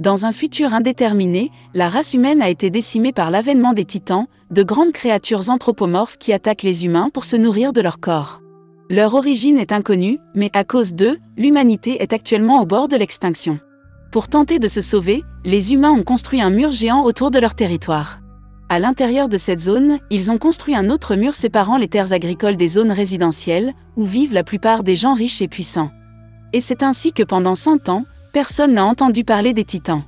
Dans un futur indéterminé, la race humaine a été décimée par l'avènement des titans, de grandes créatures anthropomorphes qui attaquent les humains pour se nourrir de leur corps. Leur origine est inconnue, mais à cause d'eux, l'humanité est actuellement au bord de l'extinction. Pour tenter de se sauver, les humains ont construit un mur géant autour de leur territoire. À l'intérieur de cette zone, ils ont construit un autre mur séparant les terres agricoles des zones résidentielles, où vivent la plupart des gens riches et puissants. Et c'est ainsi que pendant 100 ans, personne n'a entendu parler des titans.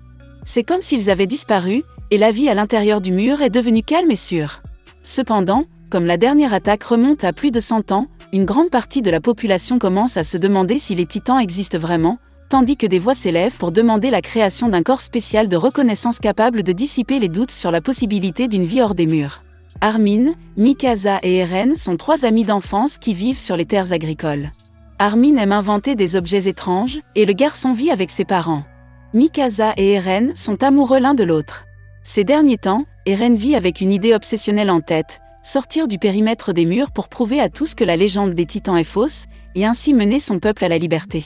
C'est comme s'ils avaient disparu, et la vie à l'intérieur du mur est devenue calme et sûre. Cependant, comme la dernière attaque remonte à plus de 100 ans, une grande partie de la population commence à se demander si les titans existent vraiment, tandis que des voix s'élèvent pour demander la création d'un corps spécial de reconnaissance capable de dissiper les doutes sur la possibilité d'une vie hors des murs. Armin, Mikasa et Eren sont 3 amis d'enfance qui vivent sur les terres agricoles. Armin aime inventer des objets étranges, et le garçon vit avec ses parents. Mikasa et Eren sont amoureux l'un de l'autre. Ces derniers temps, Eren vit avec une idée obsessionnelle en tête, sortir du périmètre des murs pour prouver à tous que la légende des titans est fausse, et ainsi mener son peuple à la liberté.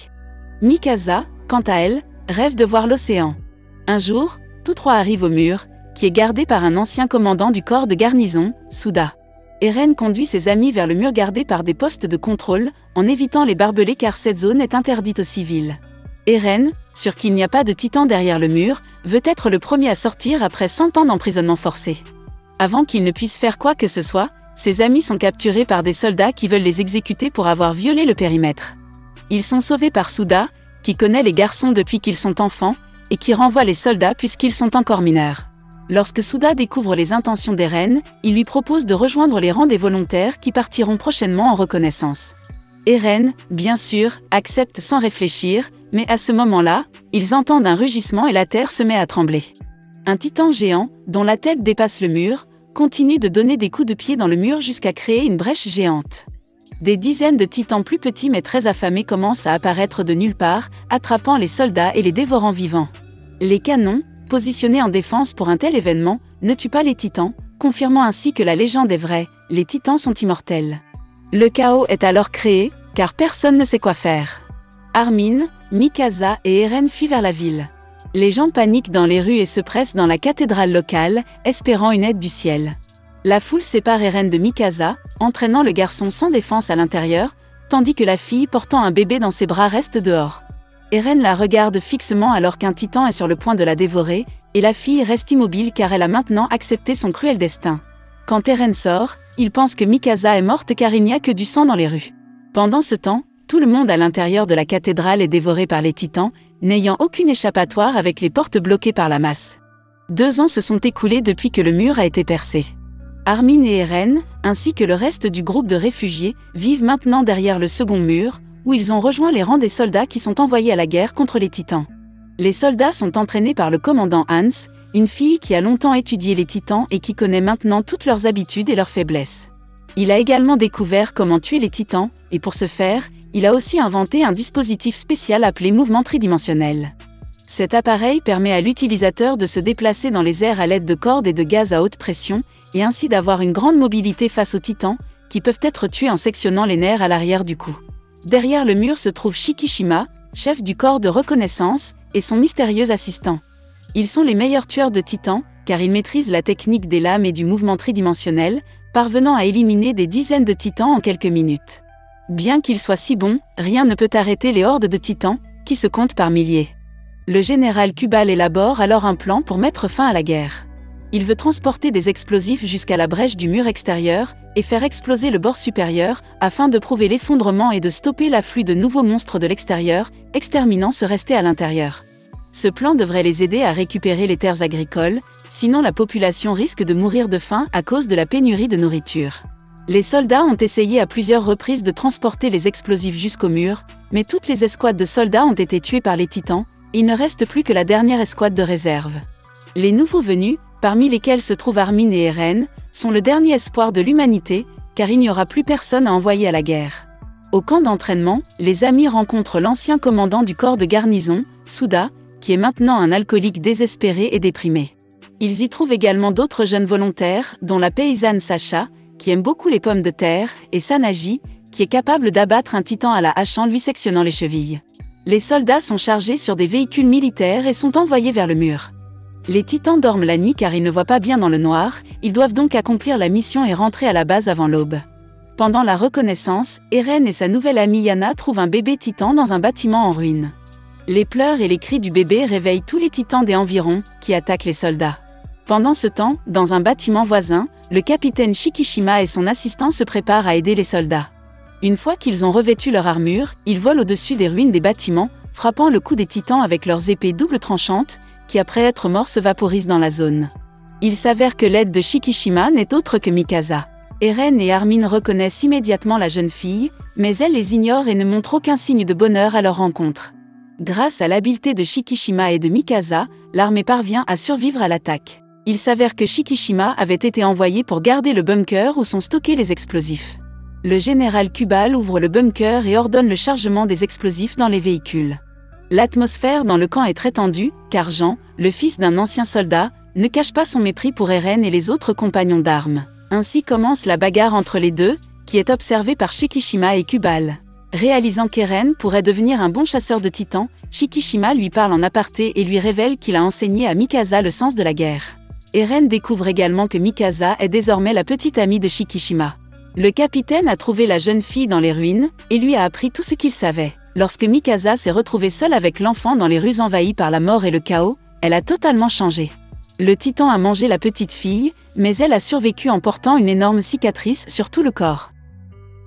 Mikasa, quant à elle, rêve de voir l'océan. Un jour, tous 3 arrivent au mur, qui est gardé par un ancien commandant du corps de garnison, Suda. Eren conduit ses amis vers le mur gardé par des postes de contrôle, en évitant les barbelés car cette zone est interdite aux civils. Eren, sûr qu'il n'y a pas de titan derrière le mur, veut être le premier à sortir après 100 ans d'emprisonnement forcé. Avant qu'il ne puisse faire quoi que ce soit, ses amis sont capturés par des soldats qui veulent les exécuter pour avoir violé le périmètre. Ils sont sauvés par Suda, qui connaît les garçons depuis qu'ils sont enfants, et qui renvoie les soldats puisqu'ils sont encore mineurs. Lorsque Suda découvre les intentions d'Eren, il lui propose de rejoindre les rangs des volontaires qui partiront prochainement en reconnaissance. Eren, bien sûr, accepte sans réfléchir, mais à ce moment-là, ils entendent un rugissement et la terre se met à trembler. Un titan géant, dont la tête dépasse le mur, continue de donner des coups de pied dans le mur jusqu'à créer une brèche géante. Des dizaines de titans plus petits mais très affamés commencent à apparaître de nulle part, attrapant les soldats et les dévorant vivants. Les canons, positionnés en défense pour un tel événement, ne tuent pas les titans, confirmant ainsi que la légende est vraie, les titans sont immortels. Le chaos est alors créé, car personne ne sait quoi faire. Armin, Mikasa et Eren fuient vers la ville. Les gens paniquent dans les rues et se pressent dans la cathédrale locale, espérant une aide du ciel. La foule sépare Eren de Mikasa, entraînant le garçon sans défense à l'intérieur, tandis que la fille portant un bébé dans ses bras reste dehors. Eren la regarde fixement alors qu'un titan est sur le point de la dévorer, et la fille reste immobile car elle a maintenant accepté son cruel destin. Quand Eren sort, il pense que Mikasa est morte car il n'y a que du sang dans les rues. Pendant ce temps, tout le monde à l'intérieur de la cathédrale est dévoré par les titans, n'ayant aucune échappatoire avec les portes bloquées par la masse. 2 ans se sont écoulés depuis que le mur a été percé. Armin et Eren, ainsi que le reste du groupe de réfugiés, vivent maintenant derrière le second mur, où ils ont rejoint les rangs des soldats qui sont envoyés à la guerre contre les titans. Les soldats sont entraînés par le commandant Hans, une fille qui a longtemps étudié les titans et qui connaît maintenant toutes leurs habitudes et leurs faiblesses. Il a également découvert comment tuer les titans, et pour ce faire, il a aussi inventé un dispositif spécial appelé mouvement tridimensionnel. Cet appareil permet à l'utilisateur de se déplacer dans les airs à l'aide de cordes et de gaz à haute pression, et ainsi d'avoir une grande mobilité face aux titans, qui peuvent être tués en sectionnant les nerfs à l'arrière du cou. Derrière le mur se trouve Shikishima, chef du corps de reconnaissance, et son mystérieux assistant. Ils sont les meilleurs tueurs de titans, car ils maîtrisent la technique des lames et du mouvement tridimensionnel, parvenant à éliminer des dizaines de titans en quelques minutes. Bien qu'ils soient si bons, rien ne peut arrêter les hordes de titans, qui se comptent par milliers. Le général Kubal élabore alors un plan pour mettre fin à la guerre. Il veut transporter des explosifs jusqu'à la brèche du mur extérieur, et faire exploser le bord supérieur, afin de prouver l'effondrement et de stopper l'afflux de nouveaux monstres de l'extérieur, exterminant ceux restés à l'intérieur. Ce plan devrait les aider à récupérer les terres agricoles, sinon la population risque de mourir de faim à cause de la pénurie de nourriture. Les soldats ont essayé à plusieurs reprises de transporter les explosifs jusqu'au mur, mais toutes les escouades de soldats ont été tuées par les titans, il ne reste plus que la dernière escouade de réserve. Les nouveaux venus, parmi lesquels se trouvent Armin et Eren, sont le dernier espoir de l'humanité, car il n'y aura plus personne à envoyer à la guerre. Au camp d'entraînement, les amis rencontrent l'ancien commandant du corps de garnison, Suda, qui est maintenant un alcoolique désespéré et déprimé. Ils y trouvent également d'autres jeunes volontaires, dont la paysanne Sacha, qui aime beaucoup les pommes de terre, et Sanagi, qui est capable d'abattre un titan à la hache en lui sectionnant les chevilles. Les soldats sont chargés sur des véhicules militaires et sont envoyés vers le mur. Les titans dorment la nuit car ils ne voient pas bien dans le noir, ils doivent donc accomplir la mission et rentrer à la base avant l'aube. Pendant la reconnaissance, Eren et sa nouvelle amie Yana trouvent un bébé titan dans un bâtiment en ruine. Les pleurs et les cris du bébé réveillent tous les titans des environs, qui attaquent les soldats. Pendant ce temps, dans un bâtiment voisin, le capitaine Shikishima et son assistant se préparent à aider les soldats. Une fois qu'ils ont revêtu leur armure, ils volent au-dessus des ruines des bâtiments, frappant le cou des titans avec leurs épées double tranchantes, qui après être morts se vaporisent dans la zone. Il s'avère que l'aide de Shikishima n'est autre que Mikasa. Eren et Armin reconnaissent immédiatement la jeune fille, mais elle les ignore et ne montre aucun signe de bonheur à leur rencontre. Grâce à l'habileté de Shikishima et de Mikasa, l'armée parvient à survivre à l'attaque. Il s'avère que Shikishima avait été envoyé pour garder le bunker où sont stockés les explosifs. Le général Kubal ouvre le bunker et ordonne le chargement des explosifs dans les véhicules. L'atmosphère dans le camp est très tendue, car Jean, le fils d'un ancien soldat, ne cache pas son mépris pour Eren et les autres compagnons d'armes. Ainsi commence la bagarre entre les deux, qui est observée par Shikishima et Kubal. Réalisant qu'Eren pourrait devenir un bon chasseur de titans, Shikishima lui parle en aparté et lui révèle qu'il a enseigné à Mikasa le sens de la guerre. Eren découvre également que Mikasa est désormais la petite amie de Shikishima. Le capitaine a trouvé la jeune fille dans les ruines, et lui a appris tout ce qu'il savait. Lorsque Mikasa s'est retrouvée seule avec l'enfant dans les rues envahies par la mort et le chaos, elle a totalement changé. Le titan a mangé la petite fille, mais elle a survécu en portant une énorme cicatrice sur tout le corps.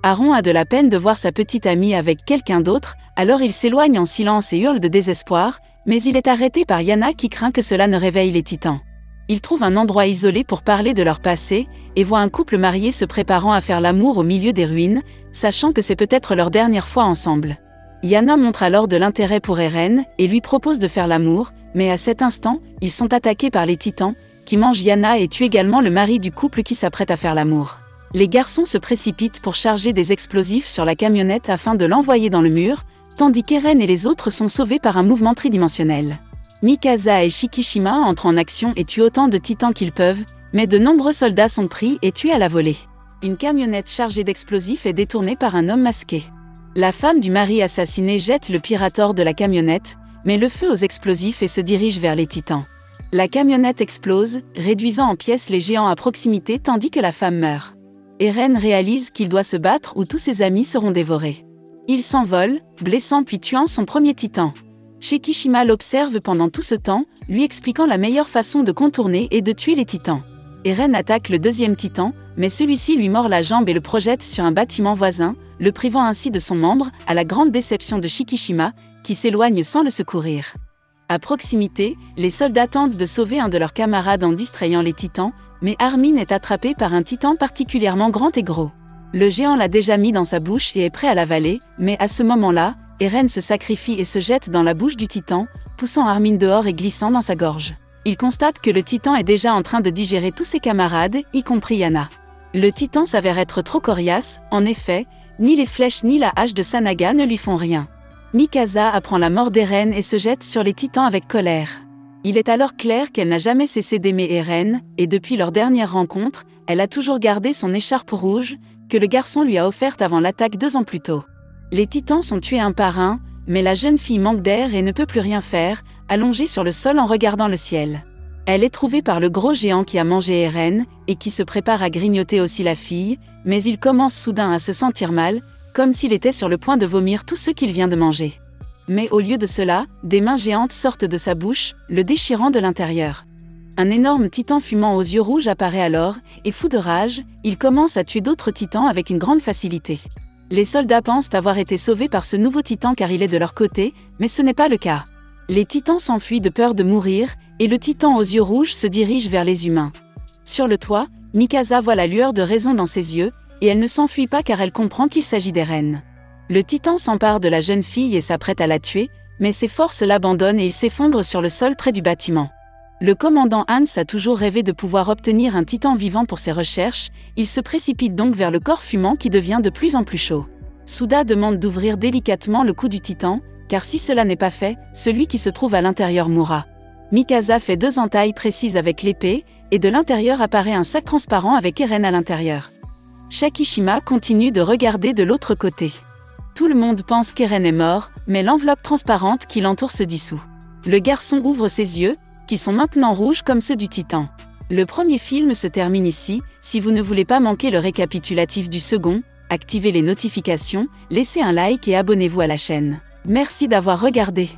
Aaron a de la peine de voir sa petite amie avec quelqu'un d'autre, alors il s'éloigne en silence et hurle de désespoir, mais il est arrêté par Yana qui craint que cela ne réveille les titans. Il trouve un endroit isolé pour parler de leur passé, et voit un couple marié se préparant à faire l'amour au milieu des ruines, sachant que c'est peut-être leur dernière fois ensemble. Yana montre alors de l'intérêt pour Eren, et lui propose de faire l'amour, mais à cet instant, ils sont attaqués par les titans, qui mangent Yana et tuent également le mari du couple qui s'apprête à faire l'amour. Les garçons se précipitent pour charger des explosifs sur la camionnette afin de l'envoyer dans le mur, tandis qu'Eren et les autres sont sauvés par un mouvement tridimensionnel. Mikasa et Shikishima entrent en action et tuent autant de titans qu'ils peuvent, mais de nombreux soldats sont pris et tués à la volée. Une camionnette chargée d'explosifs est détournée par un homme masqué. La femme du mari assassiné jette le pirator de la camionnette, met le feu aux explosifs et se dirige vers les titans. La camionnette explose, réduisant en pièces les géants à proximité tandis que la femme meurt. Eren réalise qu'il doit se battre ou tous ses amis seront dévorés. Il s'envole, blessant puis tuant son premier titan. Shikishima l'observe pendant tout ce temps, lui expliquant la meilleure façon de contourner et de tuer les titans. Eren attaque le deuxième titan, mais celui-ci lui mord la jambe et le projette sur un bâtiment voisin, le privant ainsi de son membre, à la grande déception de Shikishima, qui s'éloigne sans le secourir. À proximité, les soldats tentent de sauver un de leurs camarades en distrayant les titans, mais Armin est attrapé par un titan particulièrement grand et gros. Le géant l'a déjà mis dans sa bouche et est prêt à l'avaler, mais à ce moment-là, Eren se sacrifie et se jette dans la bouche du titan, poussant Armin dehors et glissant dans sa gorge. Il constate que le titan est déjà en train de digérer tous ses camarades, y compris Yana. Le titan s'avère être trop coriace, en effet, ni les flèches ni la hache de Sanaga ne lui font rien. Mikasa apprend la mort d'Eren et se jette sur les titans avec colère. Il est alors clair qu'elle n'a jamais cessé d'aimer Eren, et depuis leur dernière rencontre, elle a toujours gardé son écharpe rouge, que le garçon lui a offerte avant l'attaque 2 ans plus tôt. Les titans sont tués un par un, mais la jeune fille manque d'air et ne peut plus rien faire, allongée sur le sol en regardant le ciel. Elle est trouvée par le gros géant qui a mangé Eren, et qui se prépare à grignoter aussi la fille, mais il commence soudain à se sentir mal, comme s'il était sur le point de vomir tout ce qu'il vient de manger. Mais au lieu de cela, des mains géantes sortent de sa bouche, le déchirant de l'intérieur. Un énorme titan fumant aux yeux rouges apparaît alors, et fou de rage, il commence à tuer d'autres titans avec une grande facilité. Les soldats pensent avoir été sauvés par ce nouveau titan car il est de leur côté, mais ce n'est pas le cas. Les titans s'enfuient de peur de mourir, et le titan aux yeux rouges se dirige vers les humains. Sur le toit, Mikasa voit la lueur de raison dans ses yeux, et elle ne s'enfuit pas car elle comprend qu'il s'agit d'Eren. Le titan s'empare de la jeune fille et s'apprête à la tuer, mais ses forces l'abandonnent et il s'effondre sur le sol près du bâtiment. Le commandant Hans a toujours rêvé de pouvoir obtenir un titan vivant pour ses recherches, il se précipite donc vers le corps fumant qui devient de plus en plus chaud. Suda demande d'ouvrir délicatement le cou du titan, car si cela n'est pas fait, celui qui se trouve à l'intérieur mourra. Mikasa fait 2 entailles précises avec l'épée, et de l'intérieur apparaît un sac transparent avec Eren à l'intérieur. Shikishima continue de regarder de l'autre côté. Tout le monde pense qu'Eren est mort, mais l'enveloppe transparente qui l'entoure se dissout. Le garçon ouvre ses yeux, qui sont maintenant rouges comme ceux du Titan. Le premier film se termine ici. Si vous ne voulez pas manquer le récapitulatif du second, activez les notifications, laissez un like et abonnez-vous à la chaîne. Merci d'avoir regardé.